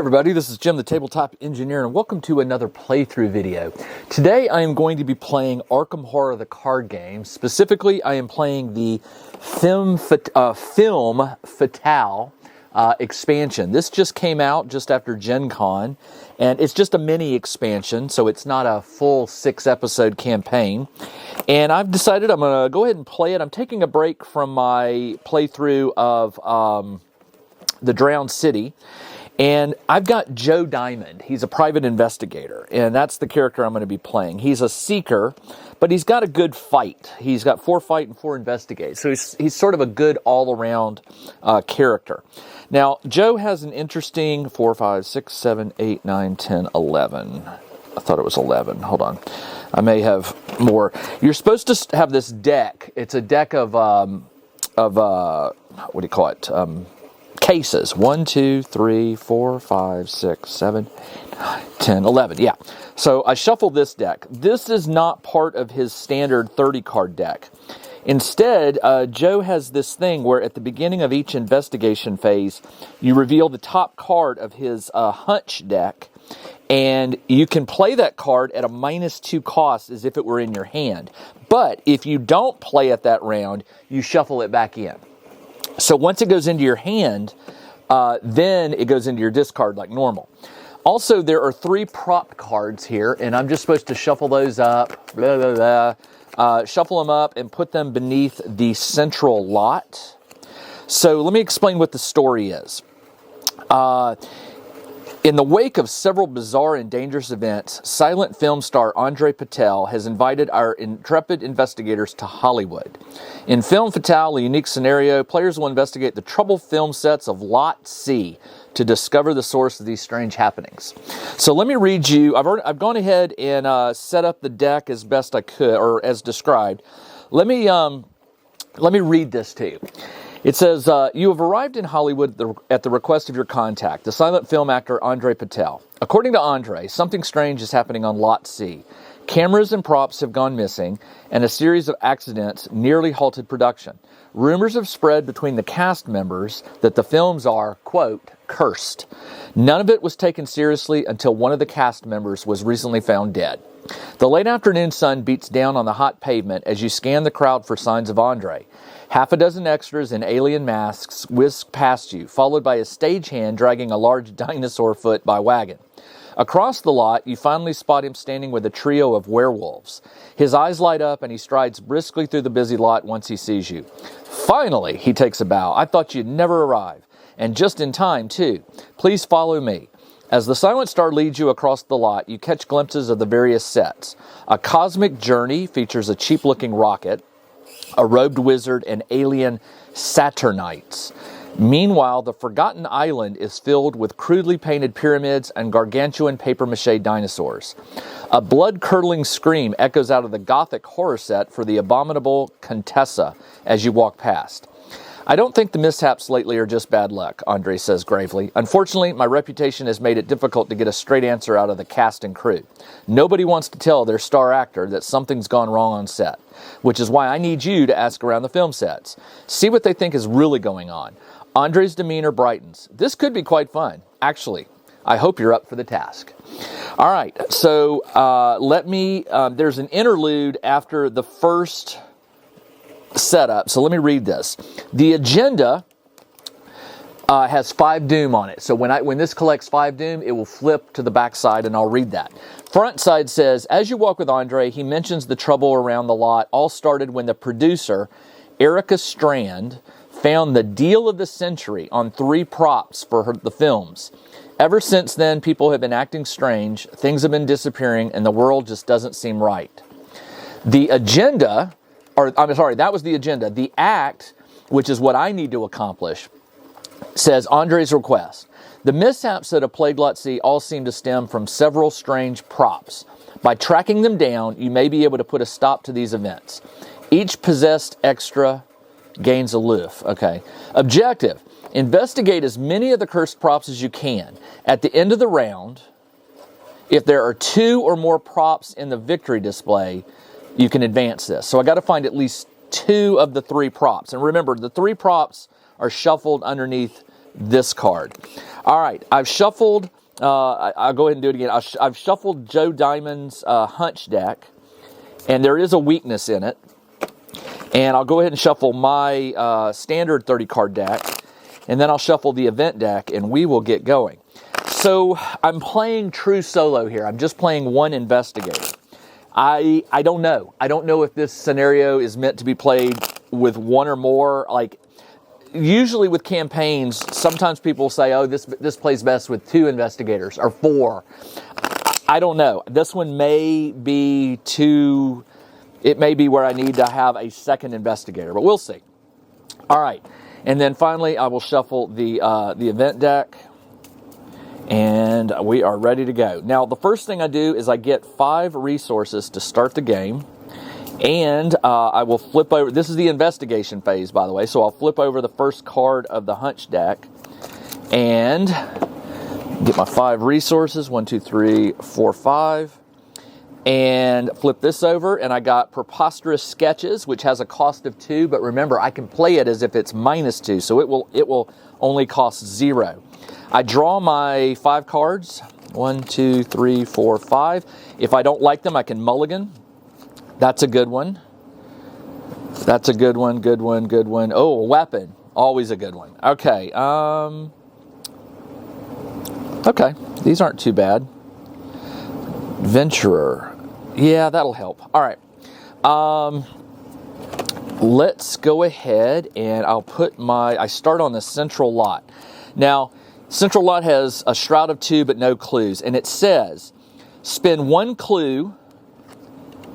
everybody, this is Jim the Tabletop Engineer, and welcome to another playthrough video. Today I am going to be playing Arkham Horror the card game. Specifically, I am playing the Film Fatale expansion. This just came out just after Gen Con, and it's just a mini expansion, so it's not a full 6-episode campaign. And I've decided I'm going to go ahead and play it. I'm taking a break from my playthrough of the Drowned City. And I've got Joe Diamond. He's a private investigator, and that's the character I'm going to be playing. He's a seeker, but he's got a good fight. He's got 4 fight and 4 investigate, so he's sort of a good all-around character. Now, Joe has an interesting 4, 5, 6, 7, 8, 9, 10, 11. I thought it was 11. Hold on. I may have more. You're supposed to have this deck. It's a deck of what do you call it? Cases. 1, 2, 3, 4, 5, 6, 7, 8, 9, 10, 11. Yeah. So I shuffled this deck. This is not part of his standard 30-card deck. Instead, Joe has this thing where at the beginning of each investigation phase, you reveal the top card of his hunch deck, and you can play that card at a -2 cost as if it were in your hand. But if you don't play it that round, you shuffle it back in. So once it goes into your hand, then it goes into your discard like normal. Also, there are 3 prop cards here, and I'm just supposed to shuffle those up, shuffle them up and put them beneath the central lot. So let me explain what the story is. In the wake of several bizarre and dangerous events, silent film star Andre Patel has invited our intrepid investigators to Hollywood. In Film Fatale, a unique scenario, players will investigate the troubled film sets of Lot C to discover the source of these strange happenings. So let me read you. I've gone ahead and set up the deck as best I could, or as described. Let me read this to you. It says, you have arrived in Hollywood at the request of your contact, the silent film actor Andre Patel. According to Andre, something strange is happening on Lot C. Cameras and props have gone missing, and a series of accidents nearly halted production. Rumors have spread between the cast members that the films are, quote, cursed. None of it was taken seriously until one of the cast members was recently found dead. The late afternoon sun beats down on the hot pavement as you scan the crowd for signs of Andre. Half a dozen extras in alien masks whisk past you, followed by a stagehand dragging a large dinosaur foot by wagon. Across the lot, you finally spot him standing with a trio of werewolves. His eyes light up and he strides briskly through the busy lot once he sees you. Finally, he takes a bow. I thought you'd never arrive. And just in time, too. Please follow me. As the silent star leads you across the lot, you catch glimpses of the various sets. A cosmic journey features a cheap-looking rocket, a robed wizard, and alien Saturnites. Meanwhile, the Forgotten Island is filled with crudely painted pyramids and gargantuan papier-mâché dinosaurs. A blood-curdling scream echoes out of the gothic horror set for the abominable Contessa as you walk past. I don't think the mishaps lately are just bad luck, Andre says gravely. Unfortunately, my reputation has made it difficult to get a straight answer out of the cast and crew. Nobody wants to tell their star actor that something's gone wrong on set, which is why I need you to ask around the film sets. See what they think is really going on. Andre's demeanor brightens. This could be quite fun. Actually, I hope you're up for the task. All right, so there's an interlude after the first setup, so let me read this. The agenda has 5 doom on it. So when this collects 5 doom, it will flip to the back side, and I'll read that. Front side says, as you walk with Andre, he mentions the trouble around the lot all started when the producer, Erica Strand, found the deal of the century on 3 props for the films. Ever since then, people have been acting strange, things have been disappearing, and the world just doesn't seem right. The agenda, that was the agenda. The act, which is what I need to accomplish, says Andre's request. The mishaps that have plagued Lot C all seem to stem from several strange props. By tracking them down, you may be able to put a stop to these events. Each possessed extra gains aloof. Okay. Objective. Investigate as many of the cursed props as you can. At the end of the round, if there are 2 or more props in the victory display, you can advance this. So I got to find at least 2 of the 3 props. And remember, the 3 props are shuffled underneath this card. All right, I've shuffled, I'll go ahead and do it again. I've shuffled Joe Diamond's Hunch deck, and there is a weakness in it. And I'll go ahead and shuffle my standard 30-card deck, and then I'll shuffle the event deck, and we will get going. So I'm playing true solo here. I'm just playing one investigator. I don't know. I don't know if this scenario is meant to be played with one or more. Like, usually with campaigns, sometimes people say, oh, this plays best with 2 investigators or 4. I don't know. This one may be too... It may be where I need to have a second investigator, but we'll see. All right. And then finally, I will shuffle the event deck, and we are ready to go. Now, the first thing I do is I get 5 resources to start the game, and I will flip over. This is the investigation phase, by the way, so I'll flip over the first card of the Hunch deck and get my 5 resources, 1, 2, 3, 4, 5. And flip this over, and I got Preposterous Sketches, which has a cost of 2, but remember, I can play it as if it's -2, so it will only cost 0. I draw my 5 cards, 1, 2, 3, 4, 5. If I don't like them, I can mulligan. That's a good one. That's a good one, good one, good one. Oh, a weapon, always a good one. Okay, okay, these aren't too bad. Venturer. Yeah, that'll help. All right. Let's go ahead and I'll put I start on the central lot. Now, central lot has a Shroud of 2 but no clues. And it says, spend 1 clue,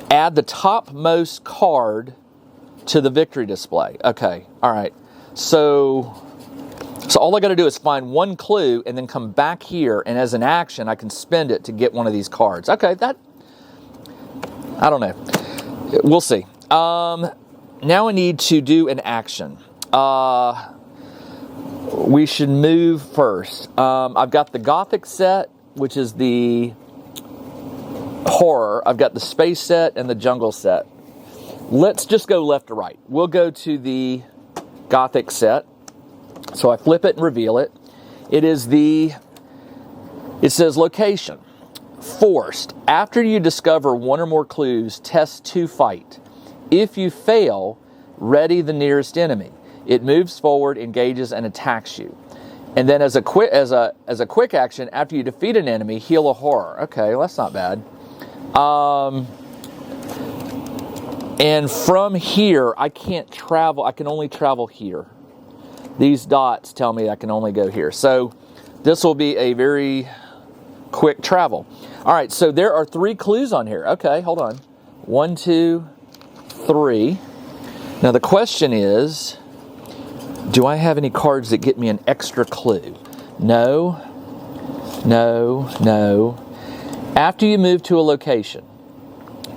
add the topmost card to the victory display. Okay. All right. So all I got to do is find 1 clue and then come back here, and as an action, I can spend it to get one of these cards. Okay, I don't know. We'll see. Now I need to do an action. We should move first. I've got the Gothic set, which is the horror. I've got the space set and the jungle set. Let's just go left to right. We'll go to the Gothic set. So I flip it and reveal it. It says location. Forced. After you discover 1 or more clues, test to fight. If you fail, ready the nearest enemy. It moves forward, engages, and attacks you. And then as a quick action, after you defeat an enemy, heal a horror. Okay, well, that's not bad. And from here, I can't travel. I can only travel here. These dots tell me I can only go here. So this will be a very quick travel. All right, so there are 3 clues on here. Okay, hold on. 1, 2, 3. Now the question is, do I have any cards that get me an extra clue? No, no, no. After you move to a location,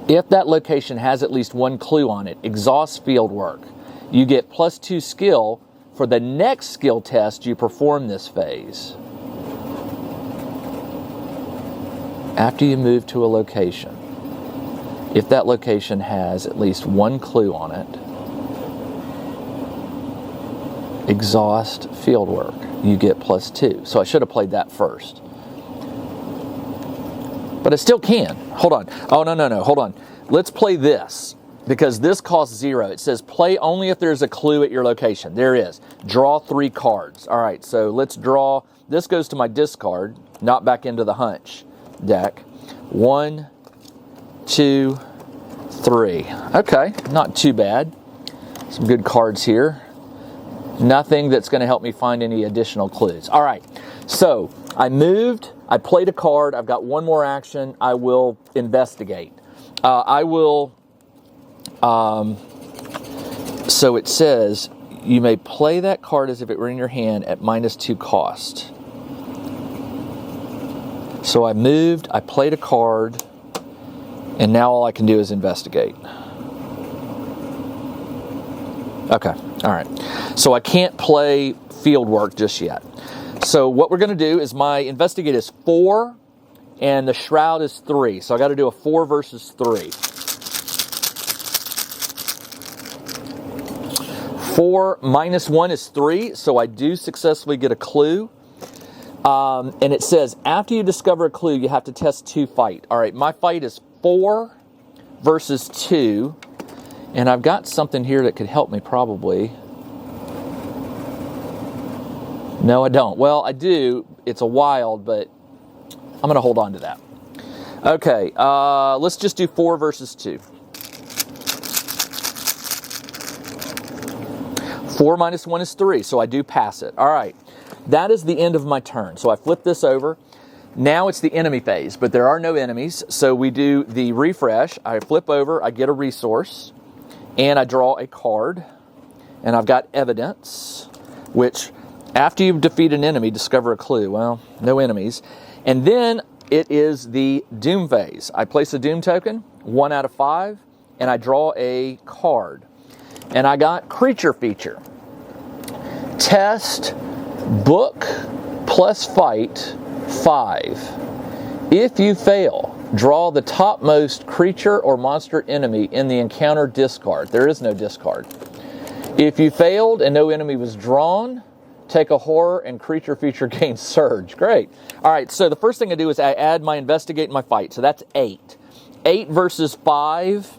if that location has at least 1 clue on it, exhaust field work. You get +2 skill for the next skill test you perform this phase. After you move to a location, if that location has at least 1 clue on it, exhaust field work, you get +2. So I should have played that first. But I still can. Hold on. Oh, no. Hold on. Let's play this, because this costs 0. It says play only if there's a clue at your location. There is. Draw 3 cards. All right, so let's draw. This goes to my discard, not back into the Hunch deck. 1, 2, 3. Okay, not too bad. Some good cards here. Nothing that's going to help me find any additional clues. All right, so I moved. I played a card. I've got 1 more action. I will investigate. So it says you may play that card as if it were in your hand at -2 cost. So I moved, I played a card, and now all I can do is investigate. Okay, all right. So I can't play field work just yet. So what we're going to do is my investigate is 4, and the shroud is 3. So I got to do a 4 versus 3. 4 minus 1 is 3, so I do successfully get a clue. And it says, after you discover a clue, you have to test 2 fight. All right, my fight is 4 versus 2. And I've got something here that could help me probably. No, I don't. Well, I do. It's a wild, but I'm going to hold on to that. Okay, let's just do 4 versus 2. 4 minus 1 is 3, so I do pass it. All right, that is the end of my turn. So I flip this over. Now it's the enemy phase, but there are no enemies, so we do the refresh. I flip over, I get a resource, and I draw a card. And I've got evidence, which after you defeat an enemy, discover a clue. Well, no enemies. And then it is the Doom phase. I place a Doom token, 1 out of 5, and I draw a card. And I got creature feature. Test, book, plus fight, 5. If you fail, draw the topmost creature or monster enemy in the encounter discard. There is no discard. If you failed and no enemy was drawn, take a horror and creature feature gains surge. Great. All right, so the first thing I do is I add my investigate and my fight. So that's 8. 8 versus 5.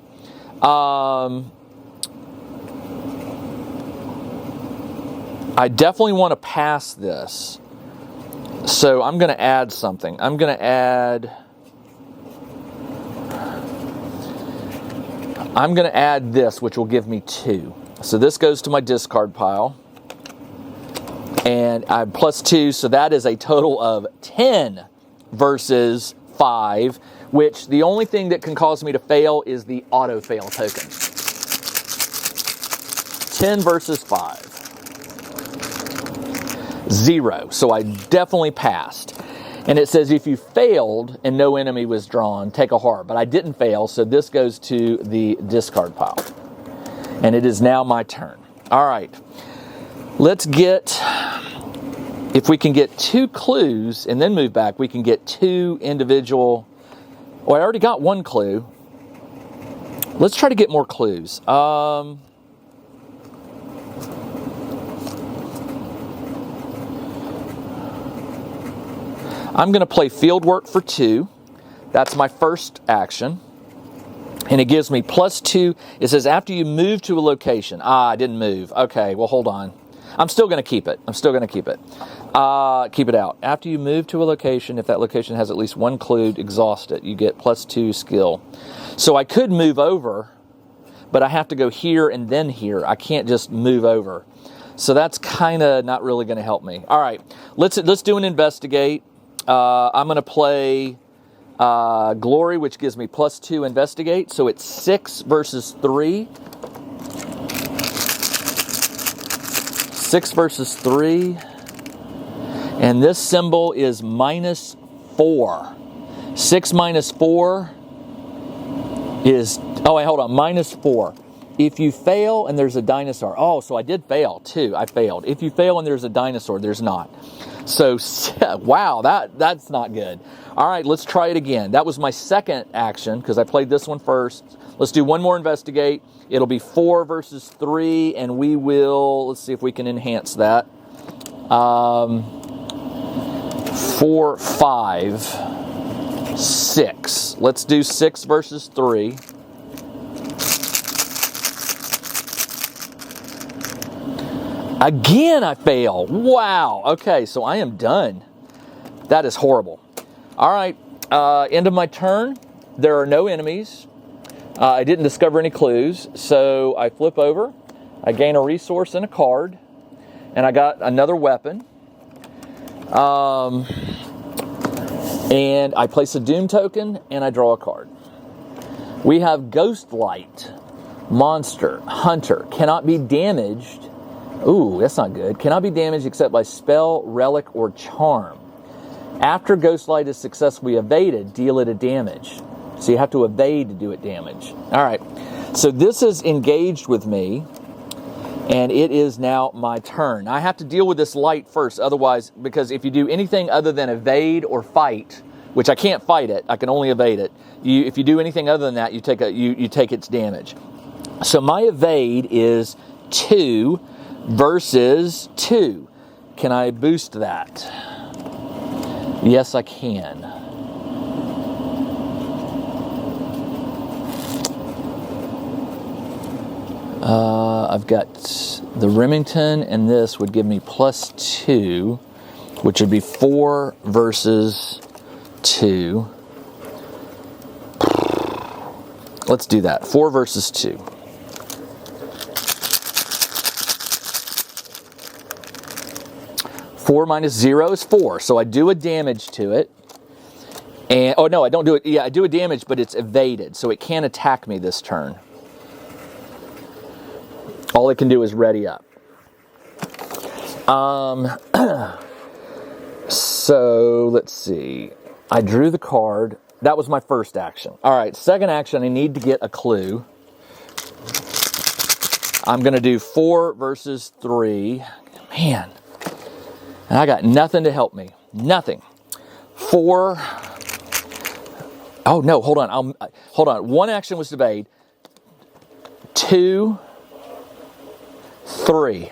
I definitely want to pass this. So I'm going to add something. I'm going to add this, which will give me 2. So this goes to my discard pile. And I'm plus 2, so that is a total of 10 versus 5, which the only thing that can cause me to fail is the auto-fail token. 10 versus 5. 0. So I definitely passed. And it says if you failed and no enemy was drawn, take a horror. But I didn't fail, so this goes to the discard pile. And it is now my turn. All right. Let's get, if we can get 2 clues and then move back, we can get 2 individual. Well, I already got 1 clue. Let's try to get more clues. I'm going to play field work for 2. That's my first action. And it gives me plus 2. It says after you move to a location. I didn't move. Okay, well, hold on. I'm still going to keep it. Keep it out. After you move to a location, if that location has at least 1 clue, exhaust it. You get plus 2 skill. So I could move over, but I have to go here and then here. I can't just move over. So that's kind of not really going to help me. All right, let's do an investigate. I'm going to play Glory, which gives me plus 2 investigate. So it's 6 versus 3. 6 versus 3. And this symbol is minus 4. 6 minus 4 is, oh wait, hold on, minus 4. If you fail and there's a dinosaur. Oh, so I did fail too. I failed. If you fail and there's a dinosaur, there's not. So, wow, that's not good. All right, let's try it again. That was my second action because I played this one first. Let's do 1 more investigate. It'll be 4 versus 3, and we will, let's see if we can enhance that. 4, 5, 6. Let's do 6 versus 3. Again, I fail. Wow. Okay, so I am done. That is horrible. All right, end of my turn. There are no enemies. I didn't discover any clues, so I flip over. I gain a resource and a card, and I got another weapon. And I place a Doom token, and I draw a card. We have Ghost Light, Monster, Hunter, cannot be damaged. Ooh, that's not good. Cannot be damaged except by spell, relic, or charm. After Ghost Light is successfully evaded, deal it a damage. So you have to evade to do it damage. All right. So this is engaged with me, and it is now my turn. I have to deal with this light first, otherwise, because if you do anything other than evade or fight, which I can't fight it, I can only evade it. If you do anything other than that, you take its damage. So my evade is 2 versus 2. Can I boost that? Yes, I can. I've got the Remington, and this would give me +2, which would be 4 versus 2. Let's do that. 4 versus 2. Four minus 0 is 4, so I do a damage to it. And oh no, I don't do it. Yeah, I do a damage, but it's evaded, so it can't attack me this turn. All it can do is ready up. So let's see. I drew the card. That was my first action. All right, second action, I need to get a clue. I'm going to do 4 versus 3. Man, and I got nothing to help me. Nothing. 4. Oh no, hold on. Hold on. One action was evade. 2, 3.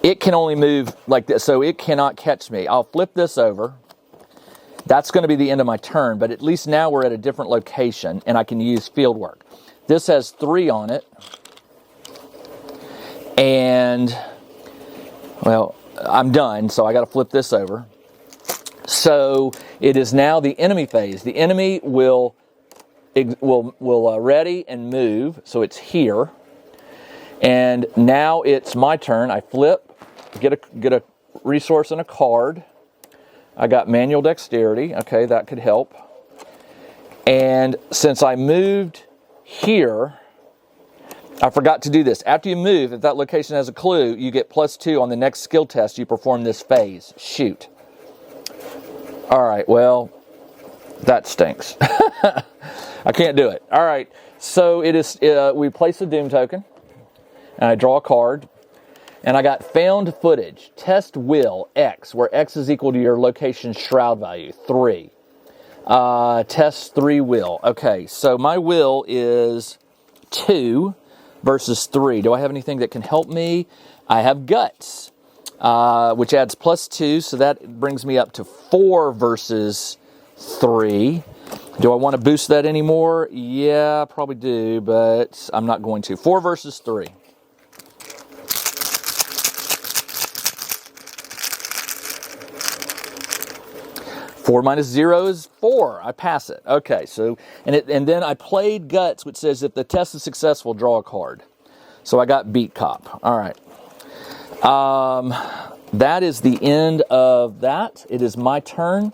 It can only move like this, so it cannot catch me. I'll flip this over. That's going to be the end of my turn, but at least now we're at a different location, and I can use field work. This has 3 on it. And, well, I'm done, so I got to flip this over. So it is now the enemy phase. The enemy will ready and move, so it's here. And now it's my turn. I flip, get a resource and a card. I got manual dexterity. Okay, that could help. And since I moved here, I forgot to do this. After you move, if that location has a clue, you get +2 on the next skill test you perform this phase. Shoot. All right, well, that stinks. I can't do it. All right, so it is. We place a Doom token, and I draw a card, and I got found footage. Test will X, where X is equal to your location's shroud value, 3. Test 3 will. Okay, so my will is 2 versus 3. Do I have anything that can help me? I have guts, which adds +2, so that brings me up to 4 versus 3. Do I want to boost that anymore? Yeah, I probably do, but I'm not going to. 4 versus 3. 4 minus 0 is 4. I pass it. Okay, so and then I played guts, which says if the test is successful, draw a card. So I got beat cop. All right. That is the end of that. It is my turn.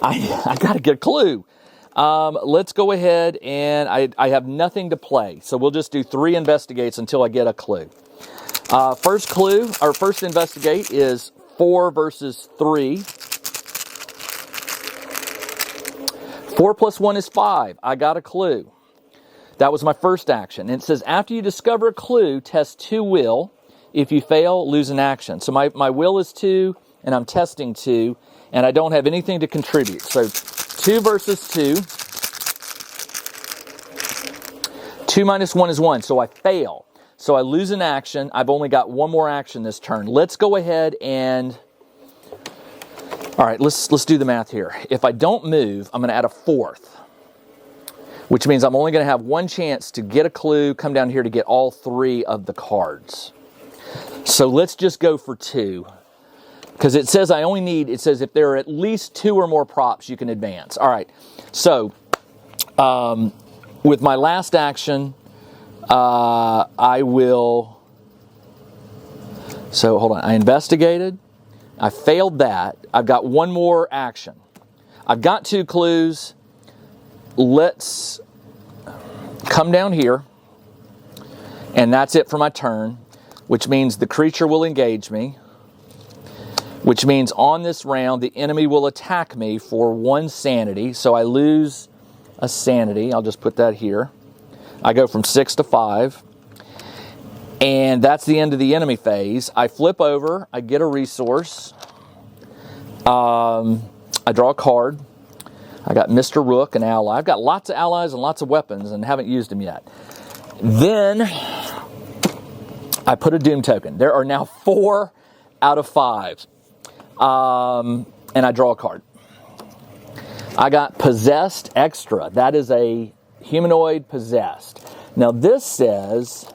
I got to get a clue. Let's go ahead, and I have nothing to play, so we'll just do 3 investigates until I get a clue. First clue, or first investigate, is 4 versus 3. 4 plus 1 is 5. I got a clue. That was my first action. And it says, after you discover a clue, test 2 will. If you fail, lose an action. So my will is 2, and I'm testing 2, and I don't have anything to contribute. So 2 versus 2. 2 minus 1 is 1, so I fail. So I lose an action. I've only got one more action this turn. Let's go ahead and... All right, let's do the math here. If I don't move, I'm going to add a 4th, which means I'm only going to have one chance to get a clue, come down here to get all 3 of the cards. So let's just go for 2, because it says I only need, it says if there are at least 2 or more props, you can advance. All right, so with my last action, I will, so hold on, I investigated. I failed that. I've got one more action. I've got 2 clues. Let's come down here. And that's it for my turn, which means the creature will engage me, which means on this round, the enemy will attack me for 1 sanity. So I lose a sanity. I'll just put that here. I go from 6 to 5. And that's the end of the enemy phase. I flip over. I get a resource. I draw a card. I got Mr. Rook, an ally. I've got lots of allies and lots of weapons and haven't used them yet. Then I put a doom token. There are now 4 out of 5. And I draw a card. I got possessed extra. That is a humanoid possessed. Now this says,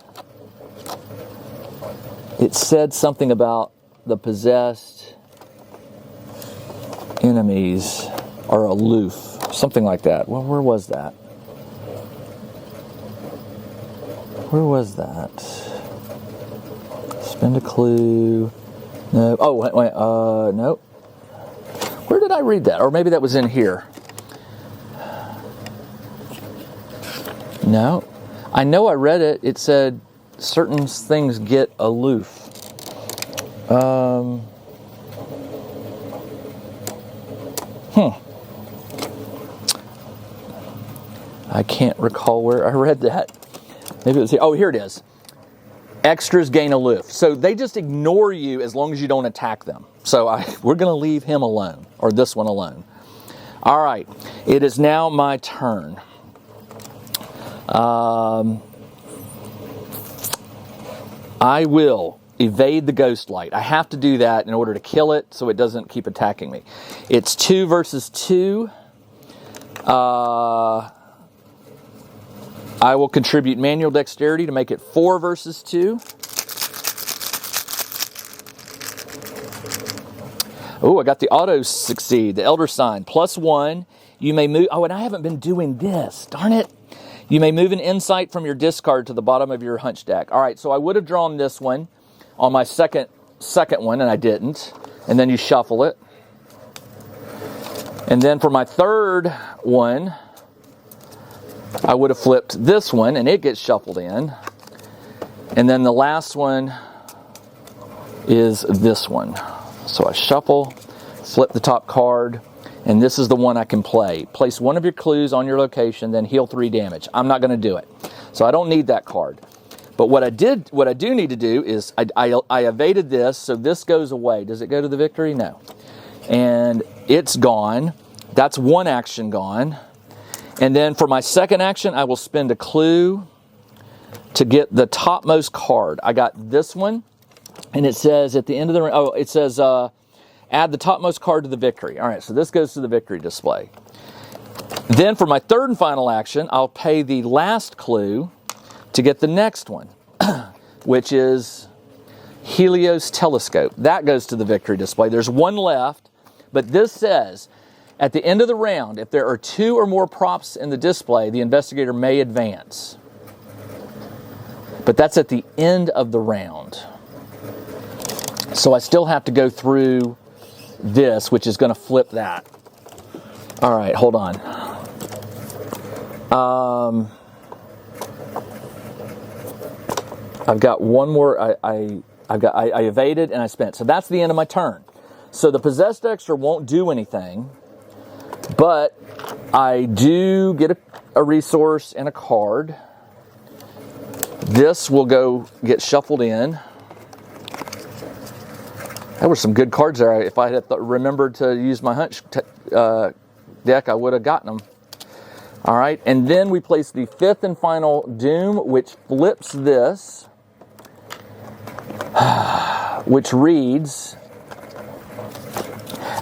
it said something about the possessed enemies are aloof. Something like that. Well, where was that? Where was that? Spend a clue. No. Oh, wait. No. Where did I read that? Or maybe that was in here. No. I know I read it. It said certain things get aloof. I can't recall where I read that. Maybe it was here. Oh, here it is. Extras gain aloof. So they just ignore you as long as you don't attack them. So we're going to leave him alone, or this one alone. All right. It is now my turn. I will evade the ghost light. I have to do that in order to kill it so it doesn't keep attacking me. It's 2 versus 2. I will contribute manual dexterity to make it 4 versus 2. Oh, I got the auto succeed, the elder sign, +1. You may move, oh, and I haven't been doing this, darn it. You may move an insight from your discard to the bottom of your hunch deck. All right, so I would have drawn this one on my second one, and I didn't. And then you shuffle it. And then for my third one, I would have flipped this one, and it gets shuffled in. And then the last one is this one. So I shuffle, flip the top card, and this is the one I can play. Place one of your clues on your location, then heal 3 damage. I'm not going to do it. So I don't need that card. But what I do need to do is I evaded this, so this goes away. Does it go to the victory? No. And it's gone. That's one action gone. And then for my second action, I will spend a clue to get the topmost card. I got this one, and it says at the end of the... Oh, it says add the topmost card to the victory. All right, so this goes to the victory display. Then for my third and final action, I'll pay the last clue to get the next one, which is Helios Telescope. That goes to the victory display. There's one left, but this says... At the end of the round, if there are 2 or more props in the display, the investigator may advance. But that's at the end of the round. So I still have to go through this, which is going to flip that. All right, hold on. I've got one more. I evaded and I spent. So that's the end of my turn. So the possessed extra won't do anything. But I do get a resource and a card. This will get shuffled in. There were some good cards there. If I had remembered to use my hunch deck, I would have gotten them. All right, and then we place the 5th and final doom, which flips this, which reads...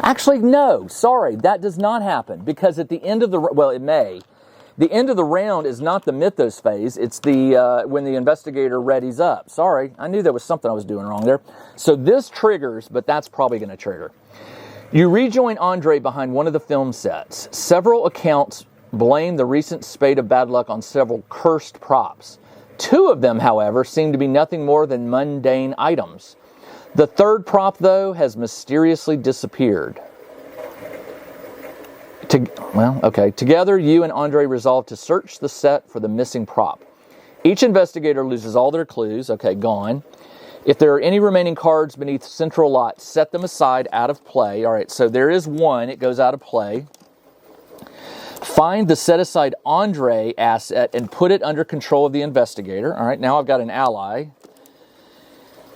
Actually, no, sorry, that does not happen, because at the end of the, well, it may. The end of the round is not the mythos phase, it's the when the investigator readies up. Sorry, I knew there was something I was doing wrong there. So this triggers, but that's probably going to trigger. You rejoin Andre behind one of the film sets. Several accounts blame the recent spate of bad luck on several cursed props. 2 of them, however, seem to be nothing more than mundane items. The third prop, though, has mysteriously disappeared. Together, you and Andre resolve to search the set for the missing prop. Each investigator loses all their clues. Okay, gone. If there are any remaining cards beneath central lot, set them aside out of play. All right, so there is one. It goes out of play. Find the set-aside Andre asset and put it under control of the investigator. All right, now I've got an ally.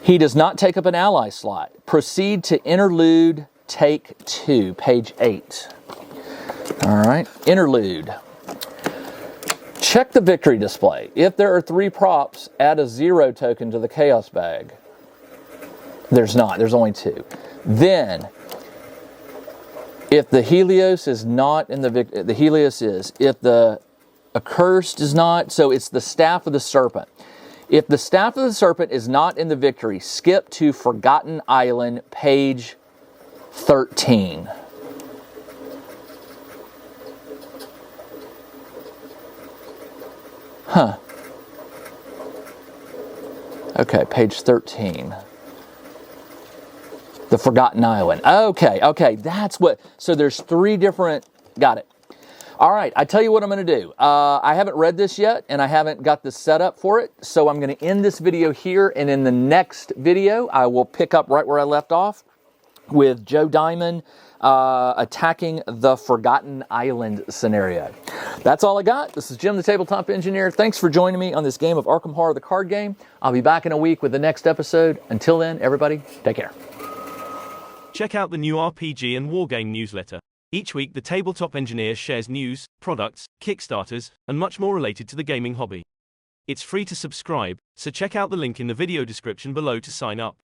He does not take up an ally slot. Proceed to interlude, take 2, page 8. All right, interlude. Check the victory display. If there are 3 props, add a 0 token to the chaos bag. There's not. There's only 2. Then, if the Helios is not in the Helios is. If the accursed is not, so it's the staff of the serpent. If the staff of the serpent is not in the victory, skip to Forgotten Island, page 13. Huh. Okay, page 13. The Forgotten Island. Okay, that's what, so there's 3 different, got it. All right, I tell you what I'm going to do. I haven't read this yet, and I haven't got the setup for it, so I'm going to end this video here, and in the next video, I will pick up right where I left off with Joe Diamond attacking the Forgotten Island scenario. That's all I got. This is Jim, the Tabletop Engineer. Thanks for joining me on this game of Arkham Horror, the card game. I'll be back in a week with the next episode. Until then, everybody, take care. Check out the new RPG and Wargame newsletter. Each week, the Tabletop Engineer shares news, products, Kickstarters, and much more related to the gaming hobby. It's free to subscribe, so check out the link in the video description below to sign up.